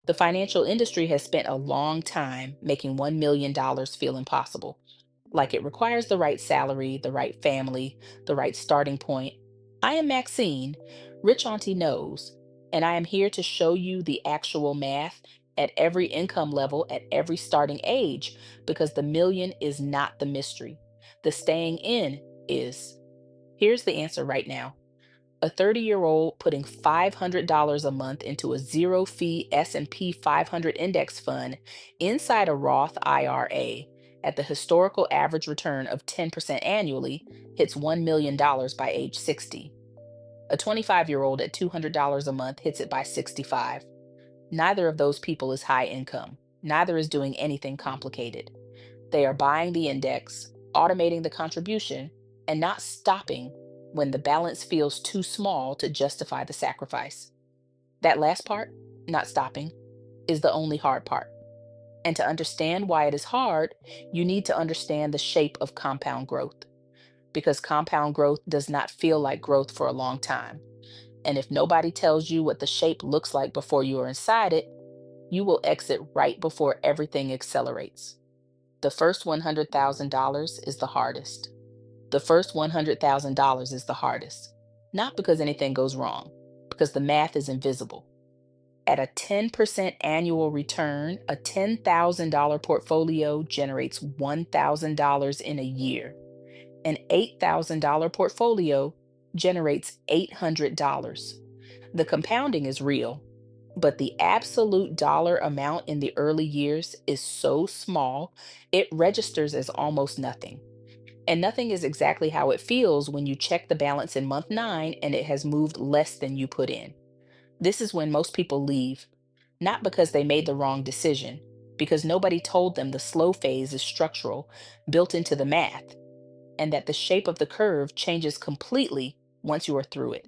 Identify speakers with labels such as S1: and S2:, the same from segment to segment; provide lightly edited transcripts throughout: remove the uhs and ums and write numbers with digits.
S1: The financial industry has spent a long time making $1 million feel impossible, like it requires the right salary, the right family, the right starting point. I am Maxine, Rich Auntie Knows, and I am here to show you the actual math at every income level, at every starting age, because the million is not the mystery. The staying in is. Here's the answer right now. A 30-year-old putting $500 a month into a zero-fee S&P 500 index fund inside a Roth IRA at the historical average return of 10% annually hits $1 million by age 60. A 25-year-old at $200 a month hits it by 65. Neither of those people is high income. Neither is doing anything complicated. They are buying the index, automating the contribution, and not stopping when the balance feels too small to justify the sacrifice. That last part, not stopping, is the only hard part. And to understand why it is hard, you need to understand the shape of compound growth, because compound growth does not feel like growth for a long time. And if nobody tells you what the shape looks like before you are inside it, you will exit right before everything accelerates. The first $100,000 is the hardest. The first $100,000 is the hardest. Not because anything goes wrong, because the math is invisible. At a 10% annual return, a $10,000 portfolio generates $1,000 in a year. An $8,000 portfolio generates $800. The compounding is real, but the absolute dollar amount in the early years is so small, it registers as almost nothing. And nothing is exactly how it feels when you check the balance in month 9 and it has moved less than you put in. This is when most people leave, not because they made the wrong decision, because nobody told them the slow phase is structural, built into the math, and that the shape of the curve changes completely once you are through it.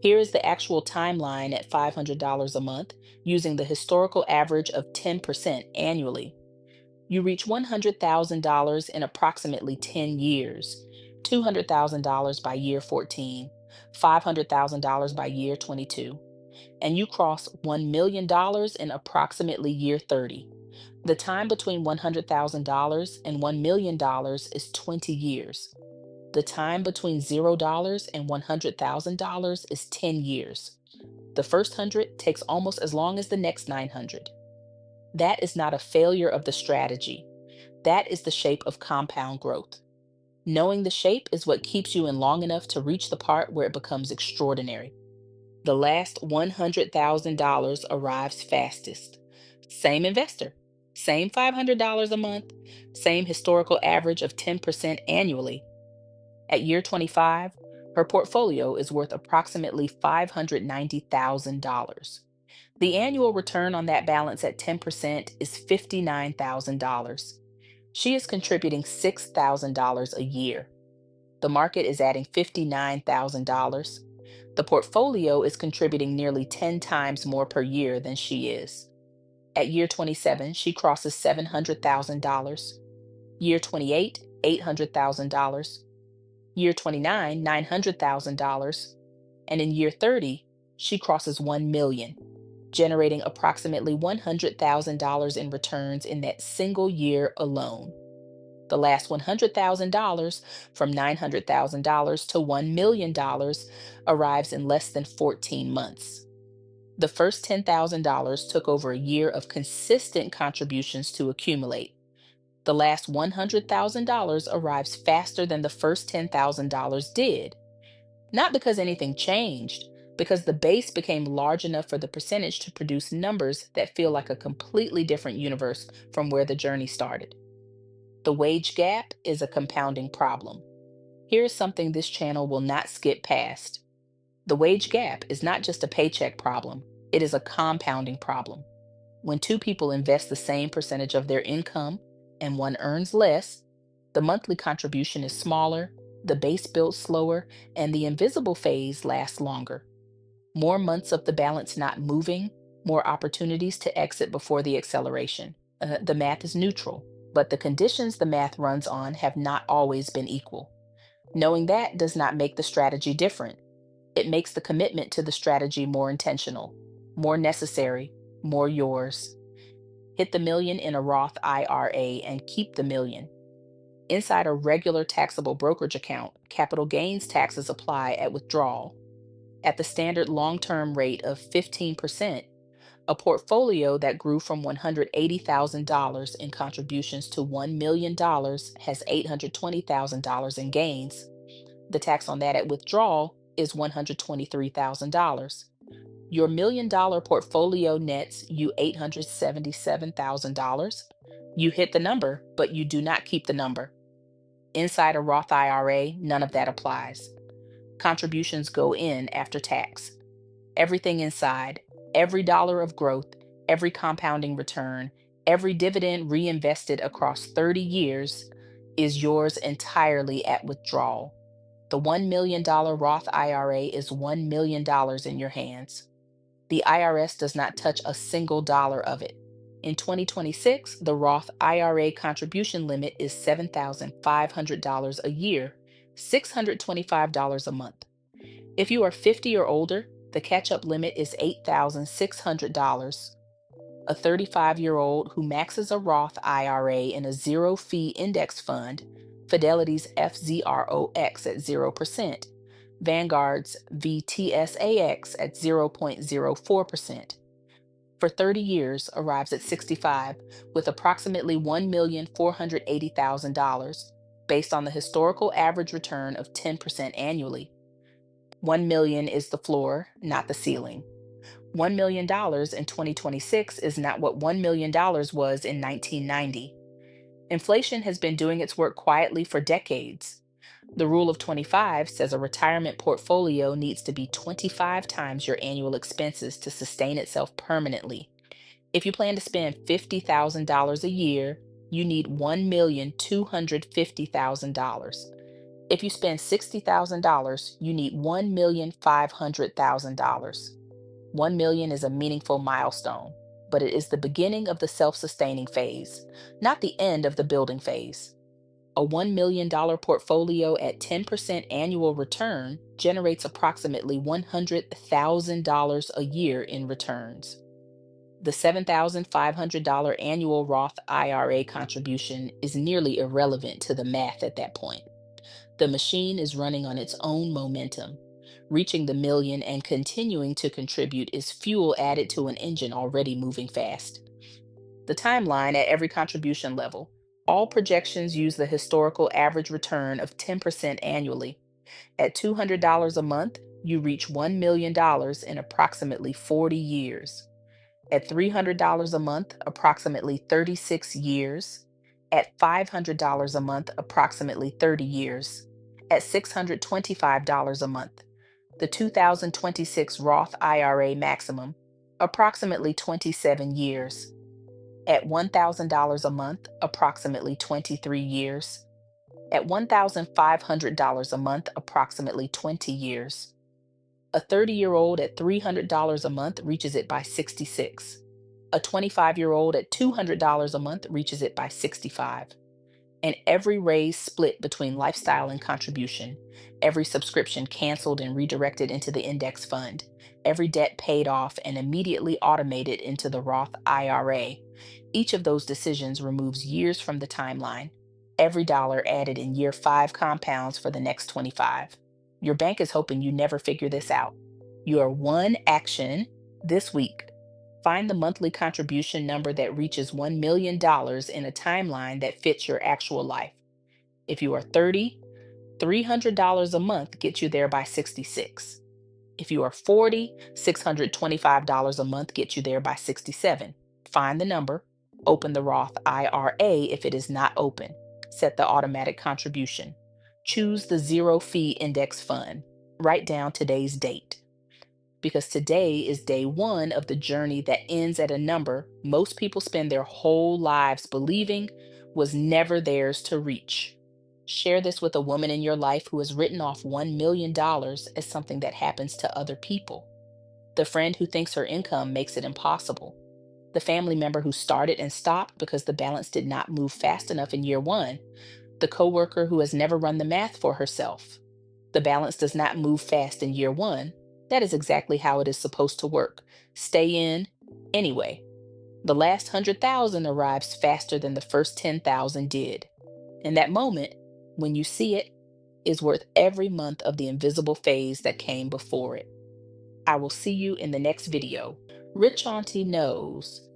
S1: Here is the actual timeline at $500 a month using the historical average of 10% annually. You reach $100,000 in approximately 10 years, $200,000 by year 14, $500,000 by year 22, and you cross $1 million in approximately year 30. The time between $100,000 and $1 million is 20 years. The time between $0 and $100,000 is 10 years. The first 100 takes almost as long as the next 900. That is not a failure of the strategy. That is the shape of compound growth. Knowing the shape is what keeps you in long enough to reach the part where it becomes extraordinary. The last $100,000 arrives fastest. Same investor, same $500 a month, same historical average of 10% annually. At year 25, her portfolio is worth approximately $590,000. The annual return on that balance at 10% is $59,000. She is contributing $6,000 a year. The market is adding $59,000. The portfolio is contributing nearly 10 times more per year than she is. At year 27, she crosses $700,000. Year 28, $800,000. Year 29, $900,000. And in year 30, she crosses 1 million, generating approximately $100,000 in returns in that single year alone. The last $100,000 from $900,000 to $1 million arrives in less than 14 months. The first $10,000 took over a year of consistent contributions to accumulate. The last $100,000 arrives faster than the first $10,000 did. Not because anything changed, because the base became large enough for the percentage to produce numbers that feel like a completely different universe from where the journey started. The wage gap is a compounding problem. Here is something this channel will not skip past. The wage gap is not just a paycheck problem, it is a compounding problem. When two people invest the same percentage of their income and one earns less, the monthly contribution is smaller, the base builds slower, and the invisible phase lasts longer. More months of the balance not moving, more opportunities to exit before the acceleration. The math is neutral, but the conditions the math runs on have not always been equal. Knowing that does not make the strategy different. It makes the commitment to the strategy more intentional, more necessary, more yours. Hit the million in a Roth IRA and keep the million. Inside a regular taxable brokerage account, capital gains taxes apply at withdrawal. At the standard long term rate of 15%, a portfolio that grew from $180,000 in contributions to $1 million has $820,000 in gains. The tax on that at withdrawal is $123,000. Your $1 million portfolio nets you $877,000. You hit the number, but you do not keep the number. Inside a Roth IRA, none of that applies. Contributions go in after tax. Everything inside, every dollar of growth, every compounding return, every dividend reinvested across 30 years is yours entirely at withdrawal. The $1 million Roth IRA is $1 million in your hands. The IRS does not touch a single dollar of it. In 2026, the Roth IRA contribution limit is $7,500 a year, $625 a month. If you are 50 or older, the catch-up limit is $8,600. A 35-year-old who maxes a Roth IRA in a zero-fee index fund, Fidelity's FZROX at 0%, Vanguard's VTSAX at 0.04%, for 30 years arrives at 65 with approximately $1,480,000 based on the historical average return of 10% annually. 1 million is the floor, not the ceiling. $1 million in 2026 is not what $1 million was in 1990. Inflation has been doing its work quietly for decades. The rule of 25 says a retirement portfolio needs to be 25 times your annual expenses to sustain itself permanently. If you plan to spend $50,000 a year, you need $1,250,000. If you spend $60,000, you need $1,500,000. 1 million is a meaningful milestone, but it is the beginning of the self-sustaining phase, not the end of the building phase. A $1 million portfolio at 10% annual return generates approximately $100,000 a year in returns. The $7,500 annual Roth IRA contribution is nearly irrelevant to the math at that point. The machine is running on its own momentum. Reaching the million and continuing to contribute is fuel added to an engine already moving fast. The timeline at every contribution level. All projections use the historical average return of 10% annually. At $200 a month, you reach $1 million in approximately 40 years. At $300 a month, approximately 36 years. At $500 a month, approximately 30 years. At $625 a month, the 2026 Roth IRA maximum, approximately 27 years. At $1,000 a month, approximately 23 years. At $1,500 a month, approximately 20 years. A 30-year-old at $300 a month reaches it by 66. A 25-year-old at $200 a month reaches it by 65. And every raise split between lifestyle and contribution, every subscription canceled and redirected into the index fund, every debt paid off and immediately automated into the Roth IRA. Each of those decisions removes years from the timeline. Every dollar added in year 5 compounds for the next 25. Your bank is hoping you never figure this out. Your one action this week: find the monthly contribution number that reaches $1 million in a timeline that fits your actual life. If you are 30, $300 a month gets you there by 66. If you are 40, $625 a month gets you there by 67. Find the number, open the Roth IRA if it is not open, set the automatic contribution, choose the zero fee index fund, write down today's date. Because today is day one of the journey that ends at a number most people spend their whole lives believing was never theirs to reach. Share this with a woman in your life who has written off $1 million as something that happens to other people. The friend who thinks her income makes it impossible. The family member who started and stopped because the balance did not move fast enough in year one. The coworker who has never run the math for herself. The balance does not move fast in year one. That is exactly how it is supposed to work. Stay in, Anyway, the last 100,000 arrives faster than the first 10,000 did. And that moment, when you see it, is worth every month of the invisible phase that came before it. I will see you in the next video. Rich Auntie knows